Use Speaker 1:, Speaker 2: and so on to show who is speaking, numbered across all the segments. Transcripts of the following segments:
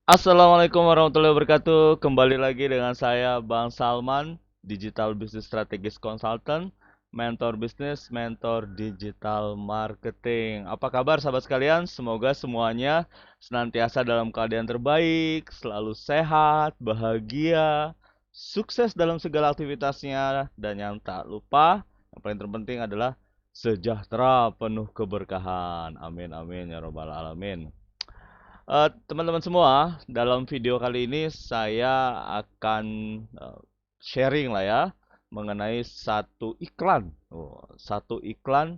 Speaker 1: Assalamualaikum warahmatullahi wabarakatuh. Kembali lagi dengan saya Bang Salman, Digital Business Strategist Consultant, mentor bisnis, mentor digital marketing. Apa kabar sahabat sekalian? Semoga semuanya senantiasa dalam keadaan terbaik, selalu sehat, bahagia, sukses dalam segala aktivitasnya, dan yang tak lupa, yang paling terpenting adalah sejahtera penuh keberkahan. Amin amin ya robbal alamin. Teman-teman semua, dalam video kali ini saya akan sharing lah ya mengenai satu iklan. Satu iklan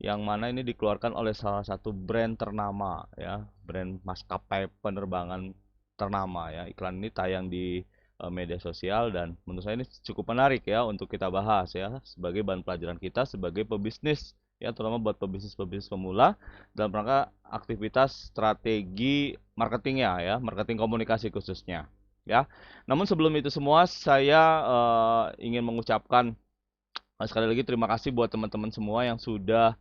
Speaker 1: yang mana ini dikeluarkan oleh salah satu brand ternama ya, brand maskapai penerbangan ternama ya. Iklan ini tayang di media sosial dan menurut saya ini cukup menarik ya untuk kita bahas ya sebagai bahan pelajaran kita sebagai pebisnis ya, terutama buat pebisnis-pebisnis pemula dalam rangka aktivitas strategi marketingnya ya, marketing komunikasi khususnya ya. Namun sebelum itu semua saya ingin mengucapkan sekali lagi terima kasih buat teman-teman semua yang sudah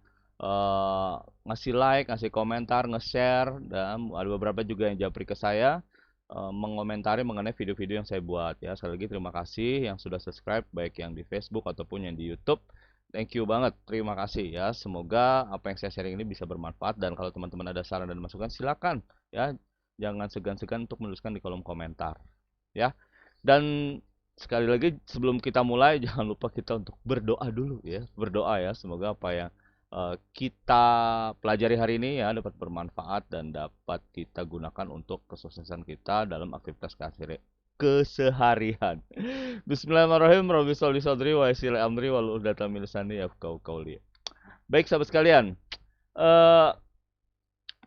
Speaker 1: ngasih like, ngasih komentar, nge-share, dan ada beberapa juga yang japri ke saya mengomentari mengenai video-video yang saya buat ya. Sekali lagi terima kasih yang sudah subscribe baik yang di Facebook ataupun yang di YouTube. Thank you banget, terima kasih ya. Semoga apa yang saya sharing ini bisa bermanfaat dan kalau teman-teman ada saran dan masukan silakan ya. Jangan segan-segan untuk menuliskan di kolom komentar ya. Dan sekali lagi sebelum kita mulai jangan lupa kita untuk berdoa dulu ya. Berdoa ya, semoga apa yang kita pelajari hari ini ya dapat bermanfaat dan dapat kita gunakan untuk kesuksesan kita dalam aktivitas keseharian. Bismillahirrahmanirrahim. Rabbi sholli sadri wa yassir li amri wahlul 'uqdatam min lisani yafqahu qawli. Baik sahabat sekalian, eh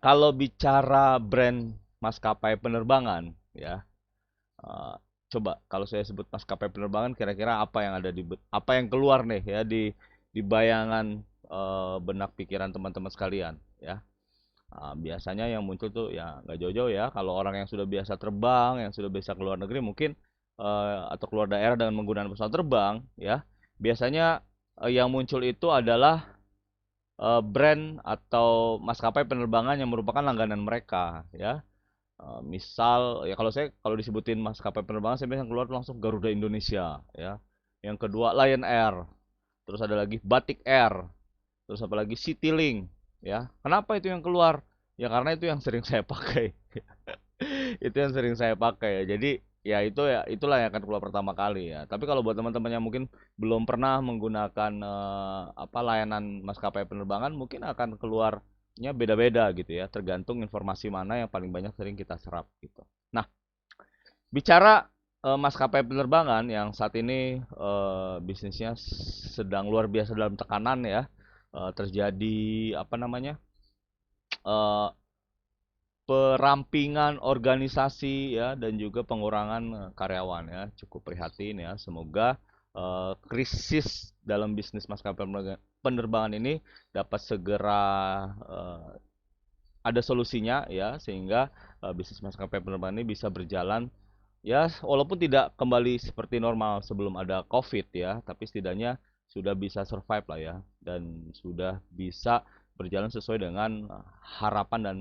Speaker 1: kalau bicara brand maskapai penerbangan ya, eh, coba kalau saya sebut maskapai penerbangan kira-kira apa yang ada apa yang keluar nih ya di bayangan benak pikiran teman-teman sekalian ya. Biasanya yang muncul tuh ya nggak jauh-jauh ya. Kalau orang yang sudah biasa terbang, yang sudah biasa keluar negeri mungkin atau keluar daerah dengan menggunakan pesawat terbang ya. Biasanya yang muncul itu adalah brand atau maskapai penerbangan yang merupakan langganan mereka ya. Misal ya kalau disebutin maskapai penerbangan saya biasanya keluar langsung Garuda Indonesia ya. Yang kedua Lion Air, terus ada lagi Batik Air, terus apa lagi Citylink ya. Kenapa itu yang keluar? Ya karena itu yang sering saya pakai. Itu yang sering saya pakai ya. Jadi ya itulah yang akan keluar pertama kali ya. Tapi kalau buat teman-teman yang mungkin belum pernah menggunakan apa layanan maskapai penerbangan mungkin akan keluarnya beda-beda gitu ya, tergantung informasi mana yang paling banyak sering kita serap gitu. Nah, bicara maskapai penerbangan yang saat ini bisnisnya sedang luar biasa dalam tekanan ya, terjadi apa namanya? eh, Perampingan organisasi ya dan juga pengurangan karyawan ya, cukup prihatin ya. Semoga krisis dalam bisnis maskapai penerbangan ini dapat segera ada solusinya ya sehingga bisnis maskapai penerbangan ini bisa berjalan ya walaupun tidak kembali seperti normal sebelum ada COVID ya, tapi setidaknya sudah bisa survive lah ya dan sudah bisa berjalan sesuai dengan harapan dan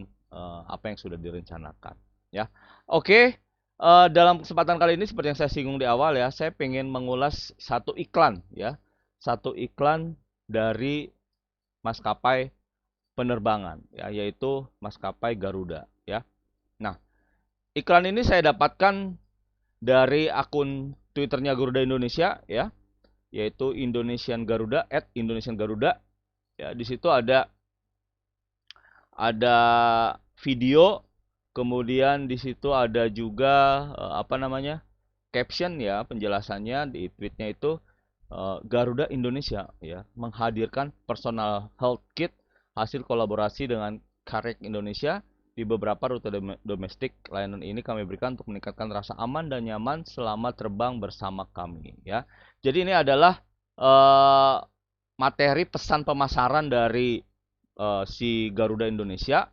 Speaker 1: apa yang sudah direncanakan ya. Oke, dalam kesempatan kali ini seperti yang saya singgung di awal ya, saya pengen mengulas satu iklan ya. Satu iklan dari maskapai penerbangan ya, yaitu maskapai Garuda ya. Nah, iklan ini saya dapatkan dari akun Twitternya Garuda Indonesia ya, yaitu Indonesian Garuda @Indonesian Garuda ya. Di situ ada video, kemudian di situ ada juga apa namanya? Caption ya, penjelasannya di tweetnya itu Garuda Indonesia ya menghadirkan personal health kit hasil kolaborasi dengan Karek Indonesia. Di beberapa rute domestik, layanan ini kami berikan untuk meningkatkan rasa aman dan nyaman selama terbang bersama kami ya. Jadi ini adalah eh, materi pesan pemasaran dari si Garuda Indonesia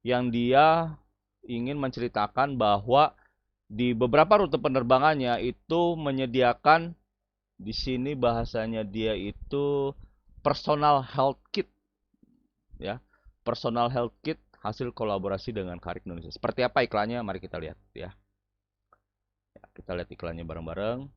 Speaker 1: yang dia ingin menceritakan bahwa di beberapa rute penerbangannya itu menyediakan, di sini bahasanya dia itu personal health kit ya. Personal health kit hasil kolaborasi dengan Karik Indonesia. Seperti apa iklannya? Mari kita lihat ya. Kita lihat iklannya bareng-bareng.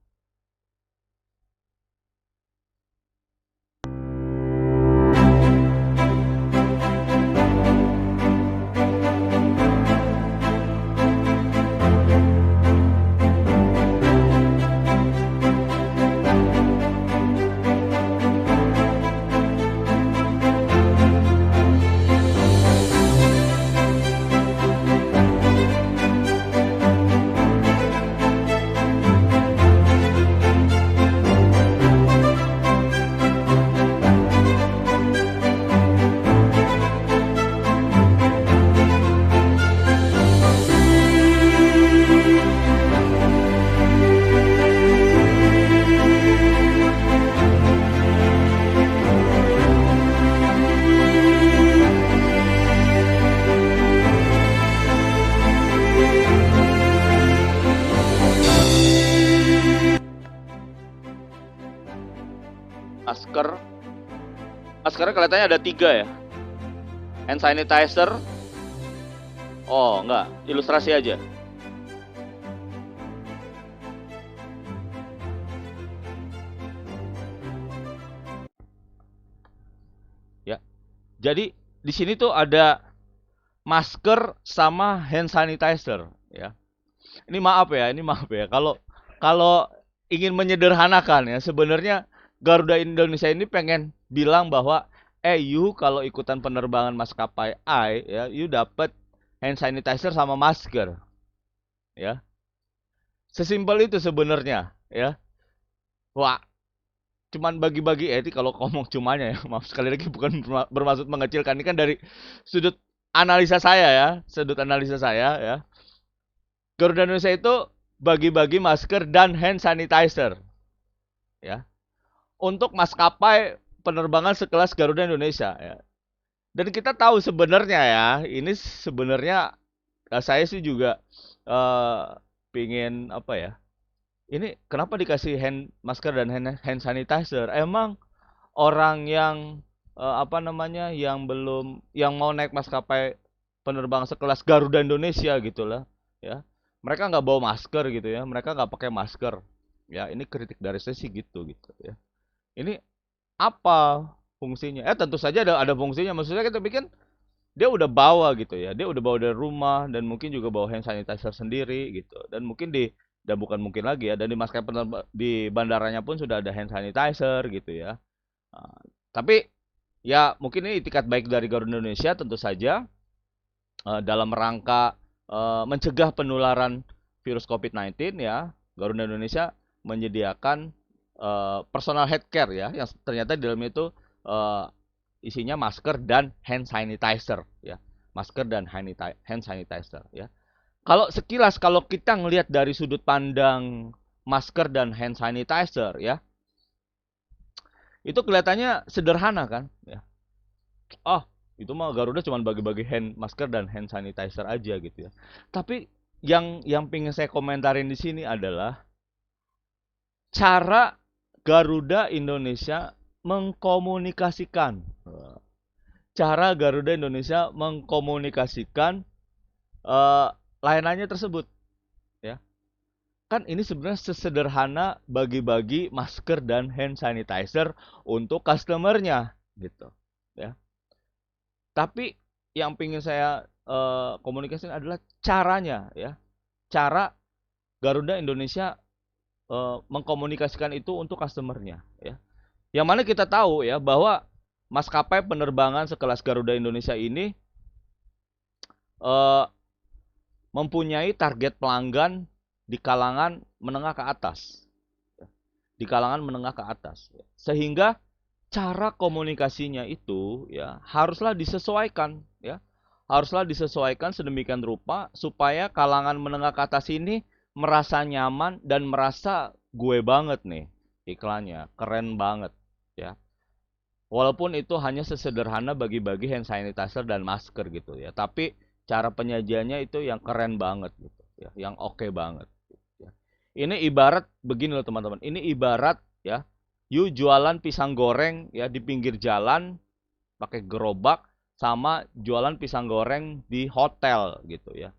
Speaker 1: Masker. Maskernya kelihatannya ada 3 ya. Hand sanitizer. Oh, enggak. Ilustrasi aja. Ya. Jadi di sini tuh ada masker sama hand sanitizer ya. Ini maaf ya. Kalau kalau ingin menyederhanakan ya, sebenarnya Garuda Indonesia ini pengen bilang bahwa you kalau ikutan penerbangan maskapai I ya, you dapat hand sanitizer sama masker. Ya. Sesimpel itu sebenarnya ya. Wah, cuman bagi-bagi ini kalau ngomong cumanya ya. Maaf sekali lagi bukan bermaksud mengecilkan, ini kan dari sudut analisa saya ya, ya. Garuda Indonesia itu bagi-bagi masker dan hand sanitizer ya untuk maskapai penerbangan sekelas Garuda Indonesia ya. Dan kita tahu sebenarnya ya, ini sebenarnya saya sih juga pingin apa ya, ini kenapa dikasih masker dan hand sanitizer? Emang orang yang yang mau naik maskapai penerbangan sekelas Garuda Indonesia gitulah ya, mereka nggak bawa masker gitu ya, mereka nggak pakai masker ya. Ini kritik dari saya sih gitu ya. Ini apa fungsinya? Tentu saja ada fungsinya. Maksudnya kita bikin dia udah bawa gitu ya, dia udah bawa dari rumah dan mungkin juga bawa hand sanitizer sendiri gitu. Dan mungkin dan bukan mungkin lagi ya, dan di maskapai di bandaranya pun sudah ada hand sanitizer gitu ya. Nah, tapi ya mungkin ini itikat baik dari Garuda Indonesia tentu saja dalam rangka mencegah penularan virus COVID-19 ya. Garuda Indonesia menyediakan personal healthcare ya, yang ternyata di dalamnya itu isinya masker dan hand sanitizer ya. Masker dan hand sanitizer ya. Kalau sekilas kalau kita ngelihat dari sudut pandang masker dan hand sanitizer ya, itu kelihatannya sederhana kan ya. Itu mah Garuda cuma bagi-bagi masker dan hand sanitizer aja gitu ya. Tapi yang pengen saya komentarin di sini adalah cara Garuda Indonesia mengkomunikasikan. Cara Garuda Indonesia mengkomunikasikan layanannya tersebut ya. Kan ini sebenarnya sesederhana bagi-bagi masker dan hand sanitizer untuk customernya gitu ya. Tapi yang ingin saya komunikasikan adalah caranya ya. Cara Garuda Indonesia mengkomunikasikan itu untuk customernya ya. Yang mana kita tahu ya bahwa maskapai penerbangan sekelas Garuda Indonesia ini mempunyai target pelanggan di kalangan menengah ke atas. Di kalangan menengah ke atas. Sehingga cara komunikasinya itu ya haruslah disesuaikan ya. Haruslah disesuaikan sedemikian rupa supaya kalangan menengah ke atas ini merasa nyaman dan merasa gue banget nih iklannya, keren banget ya. Walaupun itu hanya sesederhana bagi-bagi hand sanitizer dan masker gitu ya, tapi cara penyajiannya itu yang keren banget gitu ya, yang oke banget gitu ya. Ini ibarat begini loh teman-teman. Ini ibarat ya, you jualan pisang goreng ya di pinggir jalan pakai gerobak sama jualan pisang goreng di hotel gitu ya.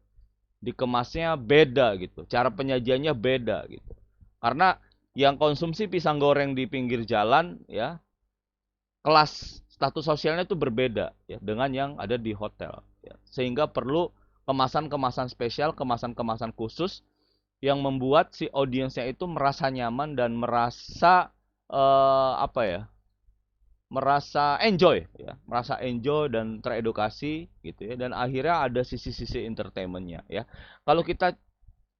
Speaker 1: Dikemasnya beda gitu, cara penyajiannya beda gitu. Karena yang konsumsi pisang goreng di pinggir jalan ya, kelas status sosialnya itu berbeda ya dengan yang ada di hotel ya. Sehingga perlu kemasan-kemasan spesial, kemasan-kemasan khusus yang membuat si audiensnya itu merasa nyaman dan merasa apa ya? Merasa enjoy ya, merasa enjoy dan teredukasi gitu ya, dan akhirnya ada sisi-sisi entertainmentnya ya. Kalau kita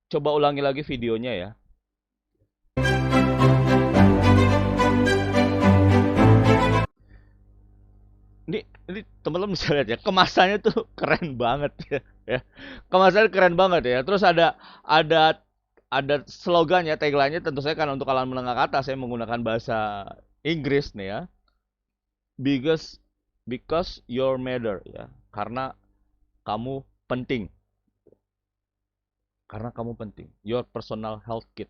Speaker 1: coba ulangi lagi videonya ya. Ini teman-teman bisa lihat ya, kemasannya tuh keren banget ya, ya. Kemasannya keren banget ya. Terus ada ada slogannya, tagline-nya tentu saja kan untuk kalangan menengah ke atas saya menggunakan bahasa Inggris nih ya. Because you're matter ya. Kamu penting. Karena kamu penting. Your personal health kit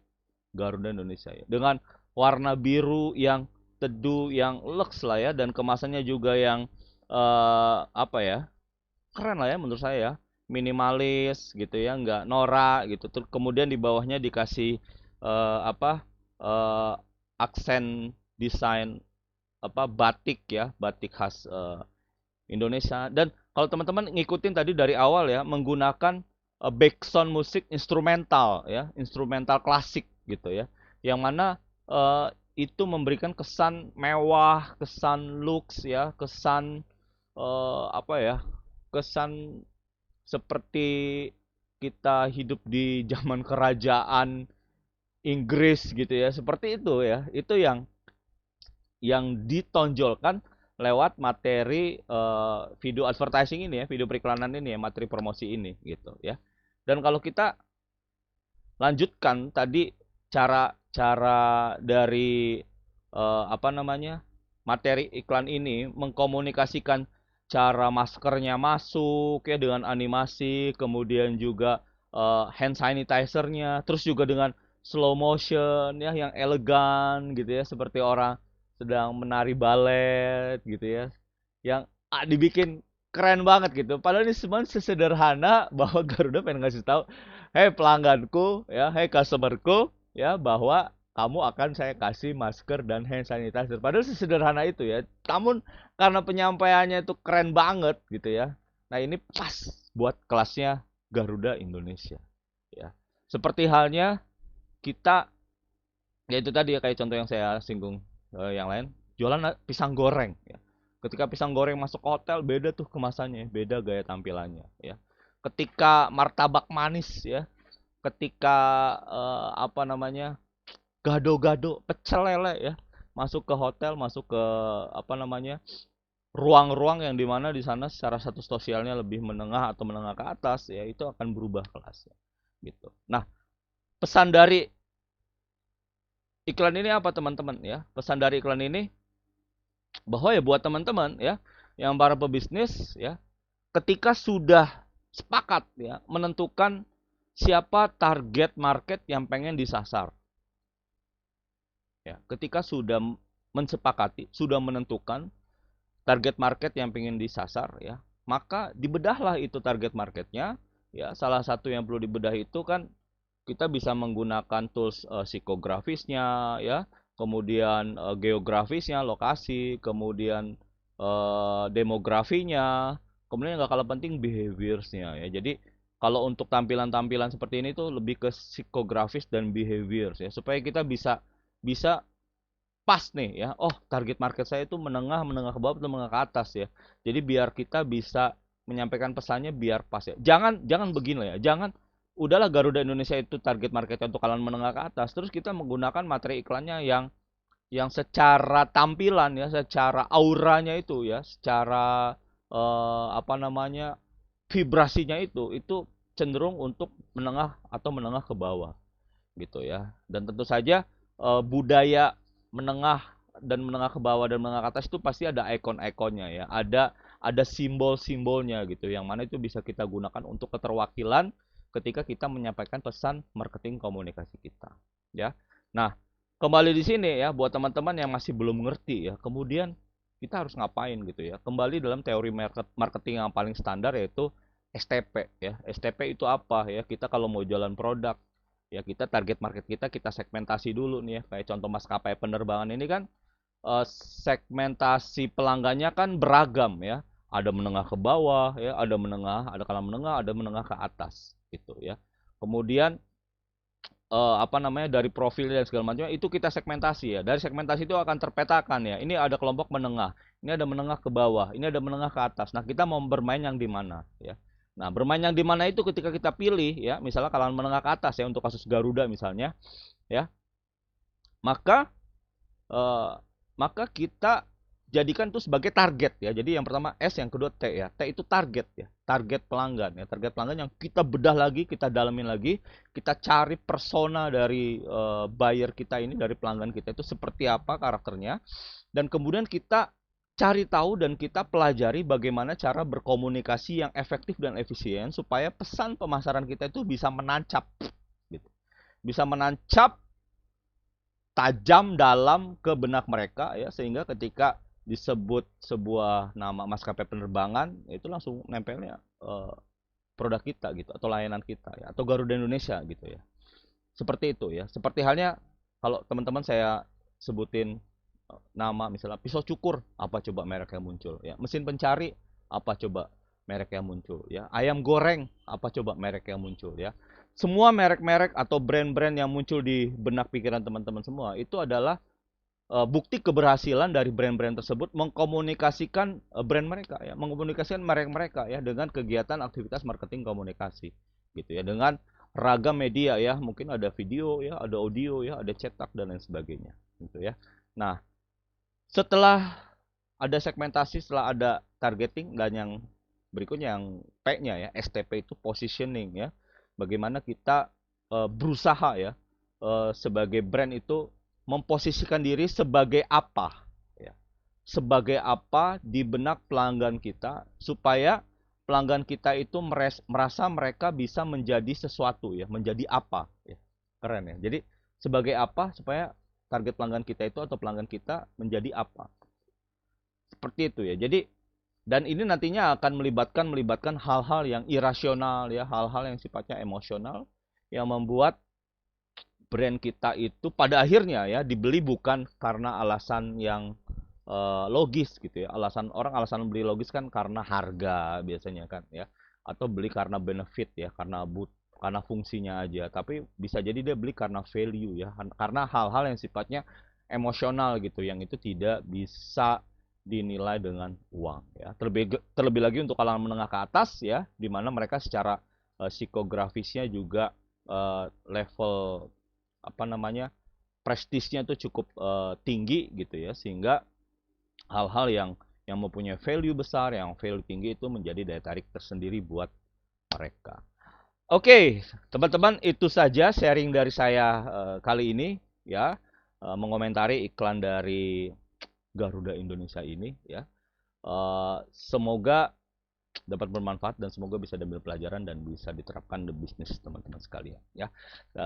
Speaker 1: Garuda Indonesia ya. Dengan warna biru yang teduh, yang lux lah ya, dan kemasannya juga yang apa ya? Keren lah ya menurut saya ya. Minimalis gitu ya, nggak norak gitu. Terus kemudian di bawahnya dikasih apa? eh, aksen desain apa batik ya, batik khas Indonesia. Dan kalau teman-teman ngikutin tadi dari awal ya, menggunakan background musik instrumental ya, instrumental klasik gitu ya, yang mana eh, itu memberikan kesan mewah, kesan lux ya, kesan apa ya, kesan seperti kita hidup di zaman kerajaan Inggris gitu ya, seperti itu ya. Itu yang ditonjolkan lewat materi video advertising ini ya, video periklanan ini ya, materi promosi ini gitu ya. Dan kalau kita lanjutkan tadi cara-cara dari apa namanya? Materi iklan ini mengkomunikasikan cara maskernya masuk ya dengan animasi, kemudian juga hand sanitizer-nya, terus juga dengan slow motion ya yang elegan gitu ya, seperti orang sedang menari balet gitu ya, yang dibikin keren banget gitu. Padahal ini semua sesederhana bahwa Garuda pengen ngasih tahu, hei pelangganku ya, hei customerku ya, bahwa kamu akan saya kasih masker dan hand sanitizer. Padahal sesederhana itu ya. Namun karena penyampaiannya itu keren banget gitu ya. Nah, ini pas buat kelasnya Garuda Indonesia ya. Seperti halnya kita, ya itu tadi ya, kayak contoh yang saya singgung yang lain, jualan pisang goreng ya. Ketika pisang goreng masuk hotel, beda tuh kemasannya, beda gaya tampilannya ya. Ketika martabak manis ya, ketika apa namanya, gado-gado, pecel lele ya, masuk ke hotel, masuk ke apa namanya, ruang-ruang yang dimana di sana secara status sosialnya lebih menengah atau menengah ke atas ya, itu akan berubah kelasnya gitu. Nah, pesan dari iklan ini apa teman-teman ya? Pesan dari iklan ini bahwa ya buat teman-teman ya yang para pebisnis ya, ketika sudah sepakat ya menentukan siapa target market yang pengen disasar. Ya, ketika sudah mensepakati, sudah menentukan target market yang pengen disasar ya, maka dibedahlah itu target marketnya ya. Salah satu yang perlu dibedah itu kan kita bisa menggunakan tools psikografisnya ya, kemudian geografisnya, lokasi, kemudian demografinya, kemudian nggak kalah penting behaviorsnya ya. Jadi kalau untuk tampilan-tampilan seperti ini tuh lebih ke psikografis dan behaviors ya, supaya kita bisa bisa pas nih ya. Oh, target market saya itu menengah, menengah ke bawah atau menengah ke atas ya. Jadi biar kita bisa menyampaikan pesannya biar pas ya. Jangan begini ya. Jangan udahlah Garuda Indonesia itu target marketnya untuk kalangan menengah ke atas, terus kita menggunakan materi iklannya yang secara tampilan ya, secara auranya itu ya, secara apa namanya, vibrasinya itu cenderung untuk menengah atau menengah ke bawah gitu ya. Dan tentu saja budaya menengah dan menengah ke bawah dan menengah ke atas itu pasti ada ikon-ikonnya ya. Ada simbol-simbolnya gitu yang mana itu bisa kita gunakan untuk keterwakilan ketika kita menyampaikan pesan marketing komunikasi kita ya. Nah, kembali di sini ya buat teman-teman yang masih belum mengerti ya. Kemudian kita harus ngapain gitu ya. Kembali dalam teori marketing yang paling standar yaitu STP ya. STP itu apa ya? Kita kalau mau jualan produk ya kita target market kita segmentasi dulu nih ya. Kayak contoh maskapai penerbangan ini kan segmentasi pelanggannya kan beragam ya. Ada menengah ke bawah ya, ada menengah, ada kalangan menengah, ada menengah ke atas gitu ya. Kemudian apa namanya dari profil dan segala macam itu kita segmentasi ya. Dari segmentasi itu akan terpetakan ya. Ini ada kelompok menengah, ini ada menengah ke bawah, ini ada menengah ke atas. Nah, kita mau bermain yang di mana ya. Nah, bermain yang di mana itu ketika kita pilih ya, misalnya kalangan menengah ke atas ya untuk kasus Garuda misalnya ya. Maka eh, maka kita jadikan itu sebagai target ya. Jadi yang pertama S, yang kedua T ya. T itu target ya, target pelanggan ya. Target pelanggan yang kita bedah lagi, kita dalamin lagi, kita cari persona dari buyer kita ini, dari pelanggan kita itu seperti apa karakternya, dan kemudian kita cari tahu dan kita pelajari bagaimana cara berkomunikasi yang efektif dan efisien supaya pesan pemasaran kita itu bisa menancap gitu. Bisa menancap tajam dalam ke benak mereka ya, sehingga ketika disebut sebuah nama maskapai penerbangan itu langsung nempelnya produk kita gitu atau layanan kita ya, atau Garuda Indonesia gitu ya. Seperti itu ya. Seperti halnya kalau teman-teman saya sebutin nama misalnya pisau cukur, apa coba merek yang muncul ya. Mesin pencari, apa coba merek yang muncul ya. Ayam goreng, apa coba merek yang muncul ya. Semua merek-merek atau brand-brand yang muncul di benak pikiran teman-teman semua itu adalah bukti keberhasilan dari brand-brand tersebut mengkomunikasikan brand mereka ya, mengkomunikasikan merek mereka ya dengan kegiatan aktivitas marketing komunikasi gitu ya, dengan ragam media ya, mungkin ada video ya, ada audio ya, ada cetak dan lain sebagainya gitu ya. Nah, setelah ada segmentasi, setelah ada targeting, dan yang berikutnya yang P-nya ya, STP itu positioning ya. Bagaimana kita berusaha ya sebagai brand itu memposisikan diri sebagai apa ya. Sebagai apa di benak pelanggan kita supaya pelanggan kita itu merasa mereka bisa menjadi sesuatu ya, menjadi apa ya. Keren ya. Jadi sebagai apa supaya target pelanggan kita itu atau pelanggan kita menjadi apa. Seperti itu ya. Jadi dan ini nantinya akan melibatkan hal-hal yang irasional ya, hal-hal yang sifatnya emosional yang membuat brand kita itu pada akhirnya ya dibeli bukan karena alasan yang logis gitu ya. Alasan beli logis kan karena harga biasanya kan ya, atau beli karena benefit ya, karena fungsinya aja. Tapi bisa jadi dia beli karena value ya, karena hal-hal yang sifatnya emosional gitu, yang itu tidak bisa dinilai dengan uang ya. Terlebih lagi untuk kalangan menengah ke atas ya, di mana mereka secara psikografisnya juga level apa namanya prestisnya itu cukup tinggi gitu ya, sehingga hal-hal yang mempunyai value besar, yang value tinggi itu menjadi daya tarik tersendiri buat mereka. Oke, teman-teman, itu saja sharing dari saya kali ini ya, mengomentari iklan dari Garuda Indonesia ini ya. Semoga dapat bermanfaat dan semoga bisa diambil pelajaran dan bisa diterapkan di bisnis teman-teman sekalian ya.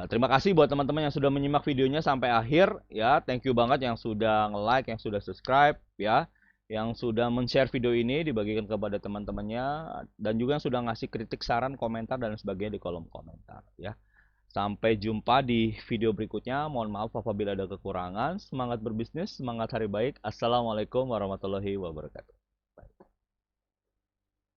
Speaker 1: Terima kasih buat teman-teman yang sudah menyimak videonya sampai akhir ya. Thank you banget yang sudah nge-like, yang sudah subscribe ya, yang sudah men-share video ini dibagikan kepada teman-temannya, dan juga yang sudah ngasih kritik, saran, komentar dan sebagainya di kolom komentar ya. Sampai jumpa di video berikutnya. Mohon maaf apabila ada kekurangan. Semangat berbisnis, semangat hari baik. Assalamualaikum warahmatullahi wabarakatuh.